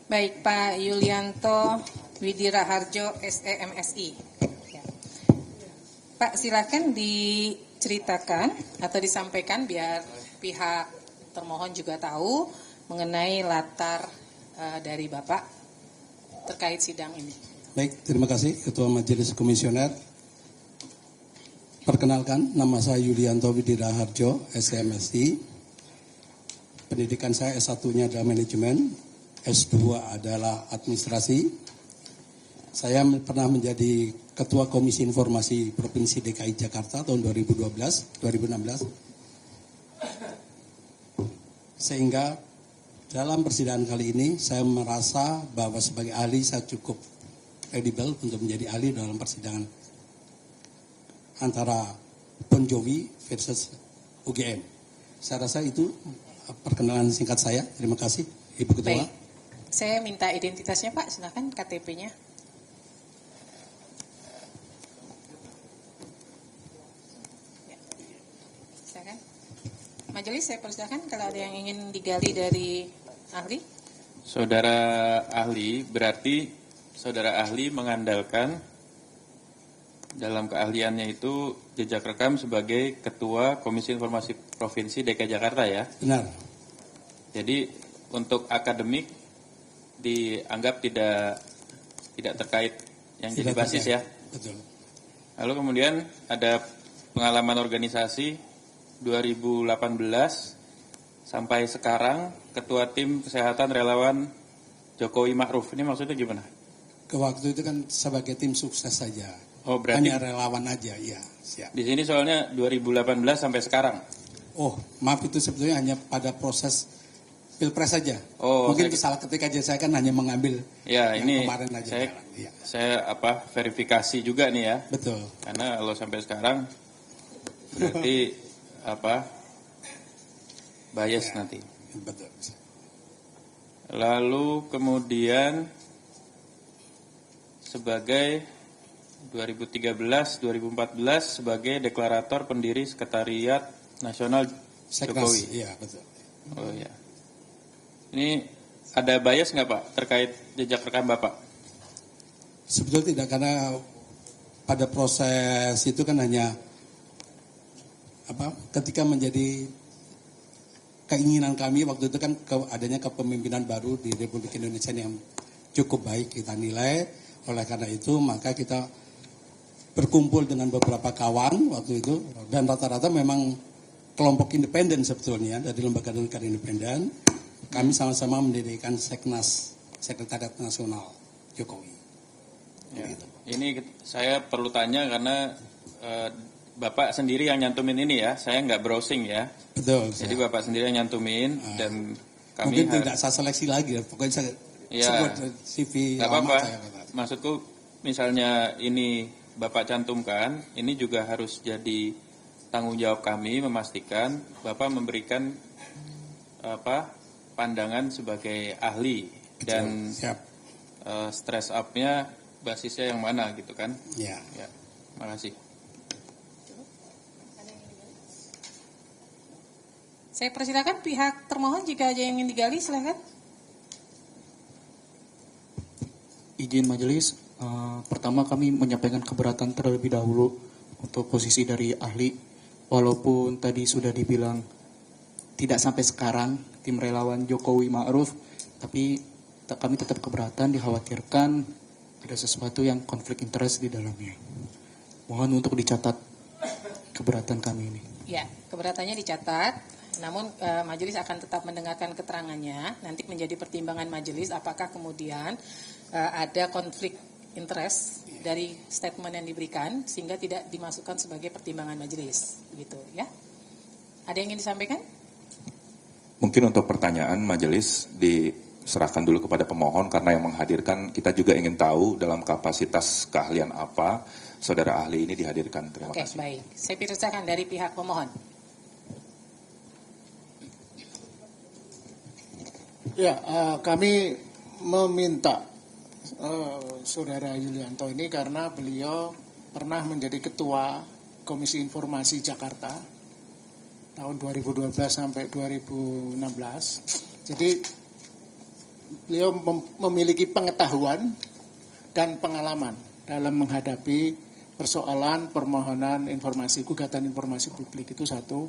Baik, Pak Yulianto Widiraharjo, SEMSI. Ya. Pak, silakan diceritakan atau disampaikan biar pihak termohon juga tahu mengenai latar dari Bapak terkait sidang ini. Baik, terima kasih Ketua Majelis Komisioner. Perkenalkan, nama saya Yulianto Widiraharjo, SEMSI. Pendidikan saya S1-nya adalah manajemen, S2 adalah administrasi. Saya pernah menjadi Ketua Komisi Informasi Provinsi DKI Jakarta tahun 2016. Sehingga dalam persidangan kali ini saya merasa bahwa sebagai ahli saya cukup kredibel untuk menjadi ahli dalam persidangan antara Bon Jovi versus UGM. Saya rasa itu perkenalan singkat saya. Terima kasih, Ibu Ketua. Baik. Saya minta identitasnya, Pak. Silakan KTP-nya. Ya. Silakan. Majelis, saya persilakan kalau ada yang ingin digali dari ahli. Saudara ahli, berarti saudara ahli mengandalkan dalam keahliannya itu jejak rekam sebagai Ketua Komisi Informasi Provinsi DKI Jakarta ya? Benar. Jadi untuk akademik dianggap tidak terkait yang Tidak jadi basis terkait. ya? Betul. Lalu kemudian ada pengalaman organisasi 2018 sampai sekarang Ketua Tim Kesehatan Relawan Jokowi Ma'ruf. Ini maksudnya gimana? Ke waktu itu kan sebagai tim sukses saja. Oh, berarti hanya relawan aja, ya. Siap. di sini soalnya 2018 sampai sekarang. Oh, maaf, itu sebetulnya hanya pada proses Pilpres saja. Oh, mungkin itu salah ketik aja, saya kan hanya mengambil ya, yang ini kemarin aja. saya verifikasi juga nih ya. Betul. Karena kalau sampai sekarang berarti bias ya, nanti. Betul. Lalu kemudian sebagai 2013-2014 sebagai deklarator pendiri Sekretariat Nasional Jokowi. Iya, betul. Oh ya. Ini ada bias nggak Pak terkait jejak rekam Bapak? Sebetulnya tidak, karena pada proses itu kan hanya ketika menjadi keinginan kami waktu itu kan adanya kepemimpinan baru di Republik Indonesia yang cukup baik kita nilai. Oleh karena itu maka kita berkumpul dengan beberapa kawan waktu itu, dan rata-rata memang kelompok independen sebetulnya dari lembaga-lembaga independen. Kami sama-sama mendirikan Seknas, Sekretariat Nasional Jokowi. Ya. Gitu. Ini saya perlu tanya karena Bapak sendiri yang nyantumin ini ya, saya nggak browsing ya. Betul. Jadi Bapak sendiri yang nyantumin dan kami mungkin tidak saya seleksi lagi, pokoknya saya sebut CV apa-apa. Saya. Maksudku misalnya ini Bapak cantumkan, ini juga harus jadi tanggung jawab kami memastikan Bapak memberikan pandangan sebagai ahli. Dan stress up-nya basisnya yang mana gitu kan? Ya. Makasih. Saya persilakan pihak termohon jika ada yang ingin digali, silakan. Izin majelis, pertama kami menyampaikan keberatan terlebih dahulu untuk posisi dari ahli. Walaupun tadi sudah dibilang tidak sampai sekarang tim relawan Jokowi Ma'ruf, tapi kami tetap keberatan, dikhawatirkan ada sesuatu yang konflik interest di dalamnya. Mohon untuk dicatat keberatan kami ini. Ya, keberatannya dicatat. Namun majelis akan tetap mendengarkan keterangannya. Nanti menjadi pertimbangan majelis apakah kemudian ada konflik interest dari statement yang diberikan sehingga tidak dimasukkan sebagai pertimbangan majelis, gitu ya. Ada yang ingin disampaikan? Mungkin untuk pertanyaan majelis diserahkan dulu kepada pemohon, karena yang menghadirkan kita juga ingin tahu dalam kapasitas keahlian apa saudara ahli ini dihadirkan. Terima kasih. Oke, baik. Saya persilakan dari pihak pemohon. Ya, kami meminta Saudara Yulianto ini karena beliau pernah menjadi Ketua Komisi Informasi Jakarta tahun 2012 sampai 2016. Jadi beliau memiliki pengetahuan dan pengalaman dalam menghadapi persoalan permohonan informasi, gugatan informasi publik. Itu satu.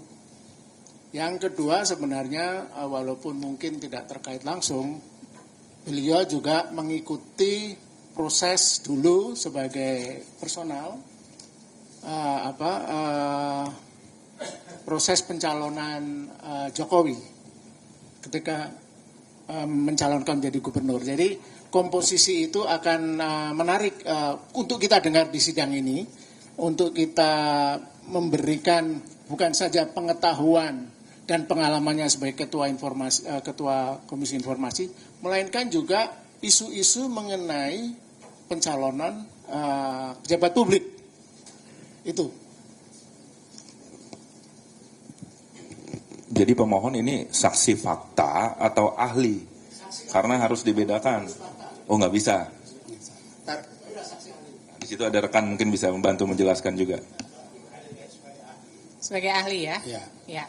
Yang kedua sebenarnya walaupun mungkin tidak terkait langsung, beliau juga mengikuti proses dulu sebagai personal proses pencalonan Jokowi ketika mencalonkan menjadi gubernur. Jadi komposisi itu akan menarik untuk kita dengar di sidang ini, untuk kita memberikan bukan saja pengetahuan dan pengalamannya sebagai ketua Komisi Informasi, melainkan juga isu-isu mengenai pencalonan pejabat publik. Itu. Jadi pemohon ini saksi fakta atau ahli? Karena harus dibedakan. Oh, nggak bisa. Di situ ada rekan mungkin bisa membantu menjelaskan juga. Sebagai ahli ya? Ya. Ya.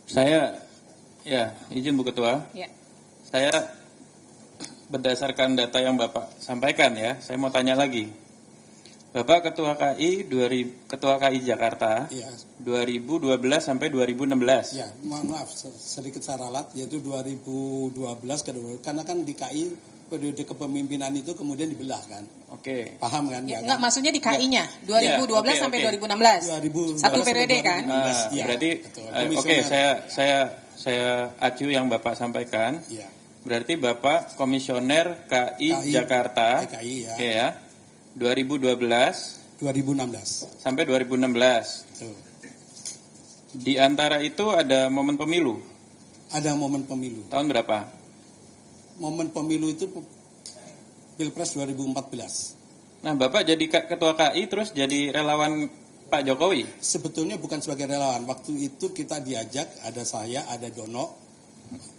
Saya, ya izin Bu Ketua, Ya. saya berdasarkan data yang Bapak sampaikan ya, saya mau tanya lagi. Bapak Ketua KI Jakarta Ya. 2012 sampai 2016. Ya, mohon maaf sedikit saya ralat, yaitu 2012 karena kan di KI periode kepemimpinan itu kemudian dibelah kan. Oke. Paham kan? Ya, Ya, enggak, kan? maksudnya di KI-nya 2012 Ya, oke, sampai oke. 2016. 2012 Satu sampai periode kan? 2016. Ya, Berarti betul. oke, Komisioner. saya acu yang Bapak sampaikan. Ya. Berarti Bapak Komisioner KI Jakarta. KI ya. Oke ya. 2012 2016. sampai 2016. Tuh. Di antara itu ada momen pemilu. Ada momen pemilu. Tahun berapa? Momen pemilu itu Pilpres 2014. Nah, Bapak jadi ketua KI terus jadi relawan Pak Jokowi. Sebetulnya bukan sebagai relawan. Waktu itu kita diajak, ada saya, ada Dono.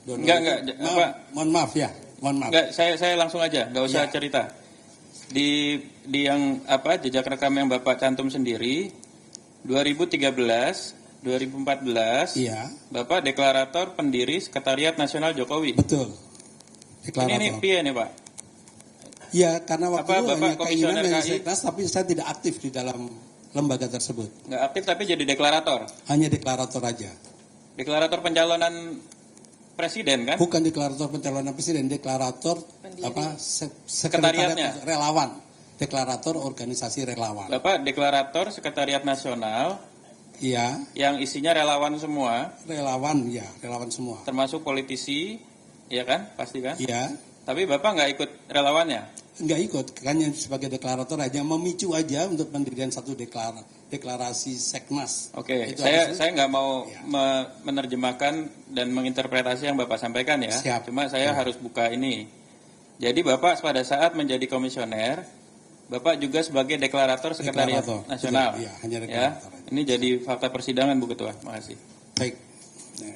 Enggak, mohon maaf ya. Mohon maaf. Enggak, saya langsung aja, enggak usah Ya. cerita. Di yang jejak rekam yang Bapak cantum sendiri 2013, 2014 Iya, Bapak deklarator pendiri Sekretariat Nasional Jokowi. betul. Ini piye nih, Pak? Ya, karena waktu Apa, itu Bapak hanya keinginan komisioner dari KI? Seknas, tapi saya tidak aktif di dalam lembaga tersebut. Enggak aktif tapi jadi deklarator. Hanya deklarator aja. Deklarator pencalonan presiden kan? Bukan deklarator pencalonan presiden, deklarator Pendiri. Sekretariatnya. relawan. Deklarator organisasi relawan. Bapak deklarator Sekretariat Nasional Iya, yang isinya relawan semua, relawan ya, relawan semua. termasuk politisi, ya kan? Pasti kan? Iya, Tapi Bapak nggak ikut relawannya? nggak ikut, kan yang sebagai deklarator hanya memicu aja untuk pendirian satu deklarasi Seknas. Oke, Itu saya aja. nggak mau Ya. menerjemahkan dan menginterpretasi yang Bapak sampaikan ya. Siap. Cuma saya Ya. harus buka ini. Jadi Bapak pada saat menjadi komisioner, Bapak juga sebagai deklarator Sekretariat Deklarator, Nasional. betul. Iya, hanya Ya, deklarator aja. ini jadi fakta persidangan Bu Ketua. Makasih. Baik. Nah,